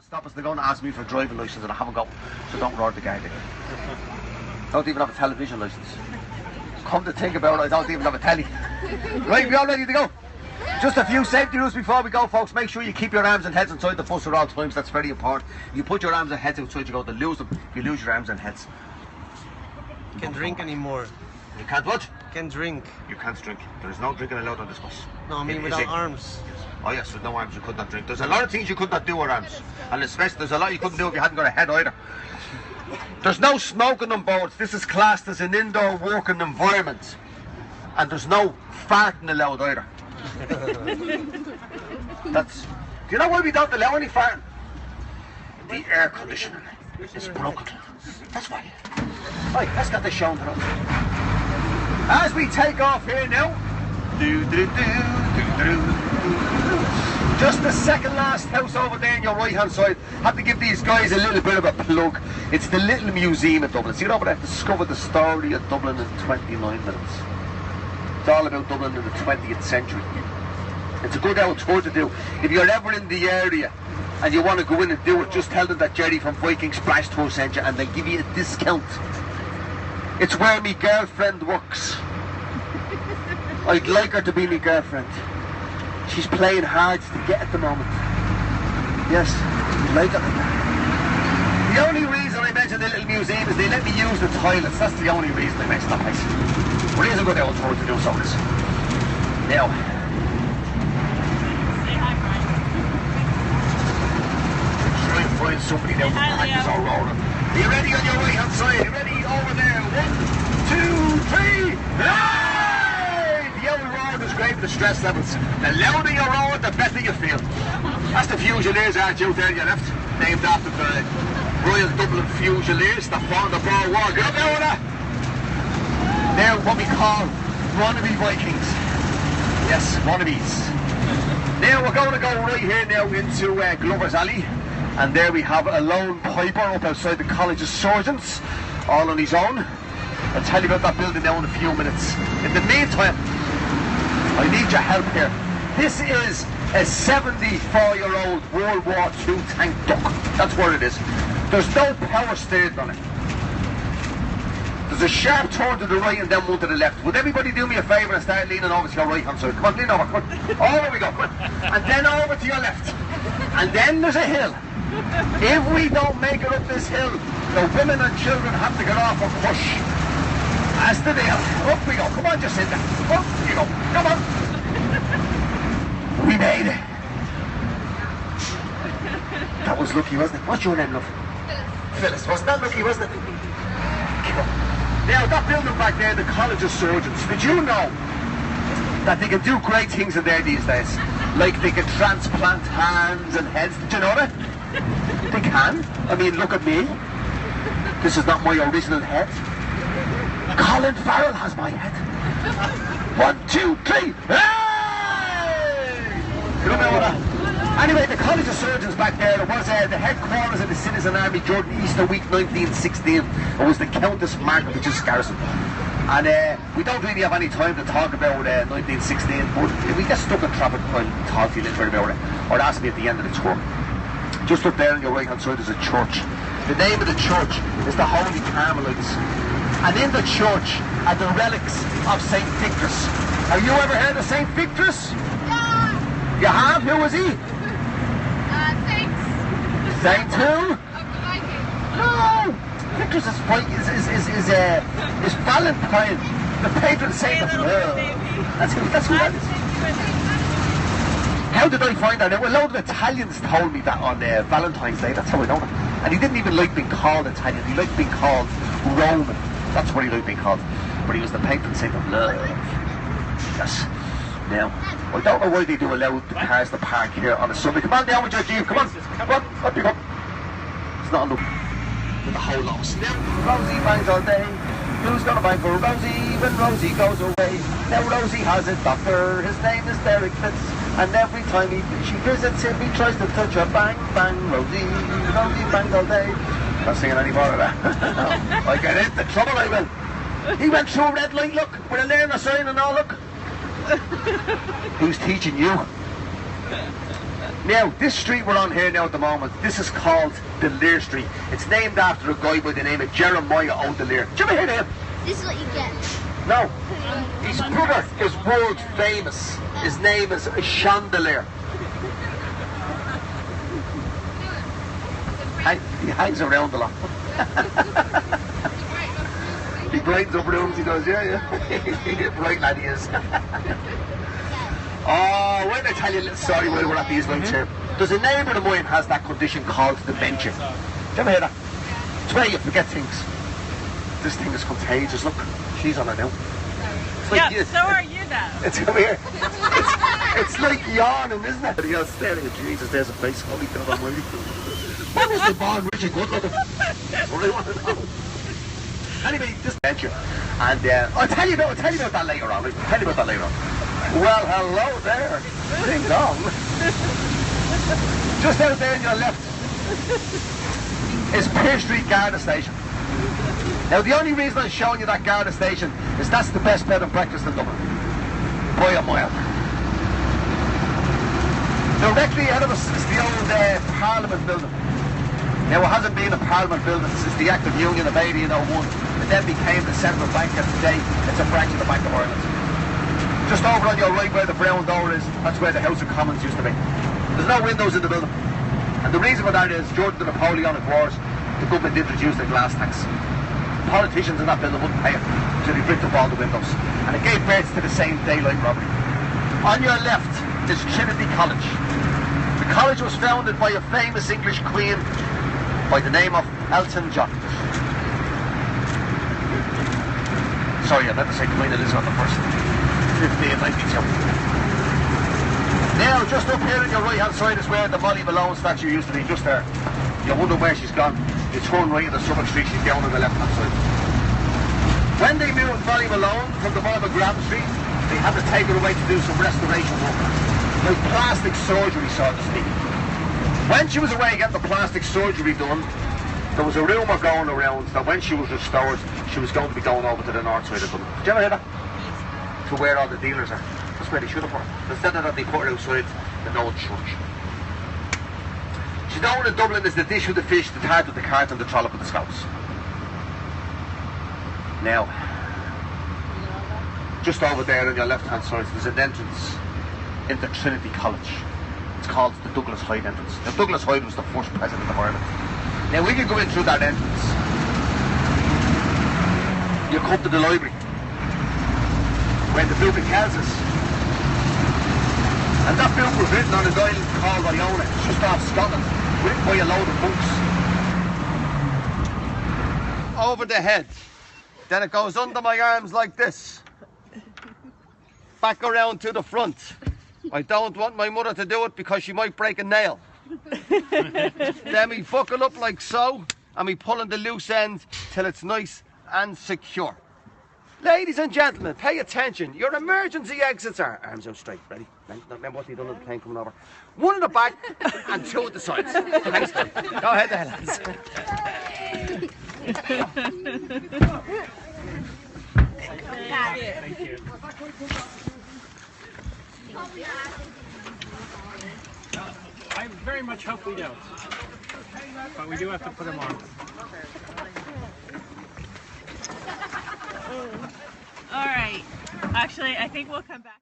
Stop us, they're going to ask me for a driving licence and I haven't got, so don't roar the Guardian. Don't even have a television licence. Come to think about it, I don't even have a telly. Right, we all ready to go? Just a few safety rules before we go, folks. Make sure you keep your arms and heads inside the bus at all times, that's very important. If you put your arms and heads outside, you're going to lose them. If you lose your arms and heads. You can't drink anymore. You can't what? You can't drink. You can't drink. There is no drinking allowed on this bus. No, I mean without arms. Oh yes, with no arms you could not drink. There's a lot of things you could not do with arms. And especially there's a lot you couldn't do if you hadn't got a head either. There's no smoking on board. This is classed as an indoor working environment. And there's no farting allowed either. Do you know why we don't allow any farting? The air conditioning is broken. That's why. Right, let's get this shown to us. As we take off here now. Just the second last house over there on your right hand side. Have to give these guys a little bit of a plug. It's the little museum of Dublin. See it over there? Discover the story of Dublin in 29 minutes. It's all about Dublin in the 20th century. It's a good old tour to do. If you're ever in the area and you want to go in and do it, just tell them that Jerry from Viking Splash Tour sent you and they give you a discount. It's where my girlfriend works. I'd like her to be my girlfriend. She's playing hard to get at the moment. Yes, I'd like it. The only reason I mentioned the little museum is they let me use the toilets. That's the only reason I mentioned that place. But it is a good old tour to do so this. Now. Try and find somebody now. The pack is all rolling. Are you ready on your right hand side? Are you ready over there? 1, 2, 3. Hey! The old road is great for the stress levels. The louder you roar, the better you feel. That's the Fusiliers arch out there on your left, named after the Royal Dublin Fusiliers that fought the Boer War. Get up there with that! They're what we call wannabe Vikings. Yes, wannabes. Now we're going to go right here now into Glover's Alley. And there we have a lone piper up outside the College of Surgeons, all on his own. I'll tell you about that building now in a few minutes. In the meantime, I need your help here. This is a 74-year-old World War II tank duck. That's what it is. There's no power steering on it. There's a sharp turn to the right and then one to the left. Would everybody do me a favour and start leaning over to your right hand side? Come on, lean over, come on. Over we go, come on. And then over to your left. And then there's a hill. If we don't make it up this hill, the women and children have to get off and push. That's the deal. Up we go. Come on, Jacinta. Up you go. Come on. We made it. That was lucky, wasn't it? What's your name, love? Phyllis. Wasn't that lucky, wasn't it? Keep up. Now, that building back there, the College of Surgeons, did you know that they can do great things in there these days? Like they can transplant hands and heads. Did you know that? They can. I mean, look at me. This is not my original head. Colin Farrell has my head. 1, 2, 3. Hey! You don't know what that? Anyway, the College of Surgeons back there, it was the headquarters of the Citizen Army during Easter week 1916. It was the Countess Markovitch's garrison. And we don't really have any time to talk about 1916, but if we get stuck in traffic, I'll talk to you a little bit about it. Or ask me at the end of the tour. Just up there on your right hand side is a church. The name of the church is the Holy Carmelites. And in the church are the relics of St. Victus. Have you ever heard of St. Victus? Yeah. You have? Who was he? Saint who? No! Victus is Valentine, the patron saint of love. That's who that is. How did I find that out? Well, a load of Italians told me that on Valentine's Day. That's how I know that. And he didn't even like being called Italian. He liked being called Roman. That's what he liked being called. But he was the patron saint of love. Yes. Now, I don't know why they do allow the cars to park here on a Sunday. Come on down with your Jeep. Come on. Come on. Up you go. It's not enough. With the whole lot. Rosie bangs all day. Who's gonna bang for Rosie when Rosie goes away? Now Rosie has a doctor. His name is Derek Fitz. And every time she visits him, he tries to touch her. Bang, bang, Rosie. Rosie bangs all day. Not singing any more of that. No. I get into trouble, I will. He went through a red light, look, with a learner sign and all, look. Who's teaching you? Now, this street we're on here now at the moment, this is called the Lear Street. It's named after a guy by the name of Jeremiah O'Delear. Did you ever hear him? This is what you get. No. His brother is world famous. His name is Chandelier. He hangs around a lot. He brightens up rooms, he goes, yeah. Bright lad he is. Oh, wait till I tell you a little story while we're at these lights here. There's a neighbour of mine has that condition called dementia. Did you ever hear that? It's where you forget things. This thing is contagious. Look, she's on it now. Like so are you now. It's come here. It's like yawning, isn't it? You're staring at Jesus, there's a face. Holy God Almighty. When is the bond Richard good looking? What do you want to know? Anyway, this adventure. And I'll tell you about that later on. Well, hello there. Ding dong. Just out there on your left is Pear Street Garda Station. Now, the only reason I'm showing you that Garda Station is that's the best bed and breakfast in Dublin. By a mile. Directly ahead of us is the old Parliament building. Now, it hasn't been a Parliament building since the Act of Union of 1801. It then became the Central Bank, and today it's a branch of the Bank of Ireland. Just over on your right where the brown door is, that's where the House of Commons used to be. There's no windows in the building. And the reason for that is, during the Napoleonic Wars, the government introduced a glass tax. Politicians in that building wouldn't pay it, so they bricked up all the windows. And it gave birth to the same daylight robbery. On your left is Trinity College. The college was founded by a famous English queen by the name of Elton John. Sorry, I meant to say Queen Elizabeth I. 1592. Now, just up here on your right-hand side is where the Molly Malone statue used to be, just there. You wonder where she's gone. You turn right into Suffolk Street, she's down on the left-hand side. When they moved Molly Malone from the bottom of Grand Street, they had to take her away to do some restoration work. Like plastic surgery, so to speak. When she was away getting the plastic surgery done, there was a rumour going around that when she was restored, she was going to be going over to the north side of Dublin. Did you ever hear that? To where all the dealers are. That's where they should have put her. Instead of that, they put her outside the old church. She's known in Dublin as the dish with the fish, the tart with the cart, and the trollop with the scouts. Now, just over there on your left-hand side, there's an entrance into Trinity College. It's called the Douglas Hyde entrance. Now, Douglas Hyde was the first president of Ireland. Now, when you go in through that entrance, you come to the library, where the book tells us. And that book was written on an island called Iona, just off Scotland, written by a load of monks. Over the head. Then it goes under my arms like this. Back around to the front. I don't want my mother to do it because she might break a nail. Then we buckle up like so, and we pull on the loose end till it's nice and secure. Ladies and gentlemen, pay attention. Your emergency exits are arms out straight. Ready? Remember what they done on the plane coming over? One at the back and two at the sides. Thanks, Tom. Go ahead there, lads. Thank you. I very much hope we don't. But we do have to put them on. All right. Actually, I think we'll come back.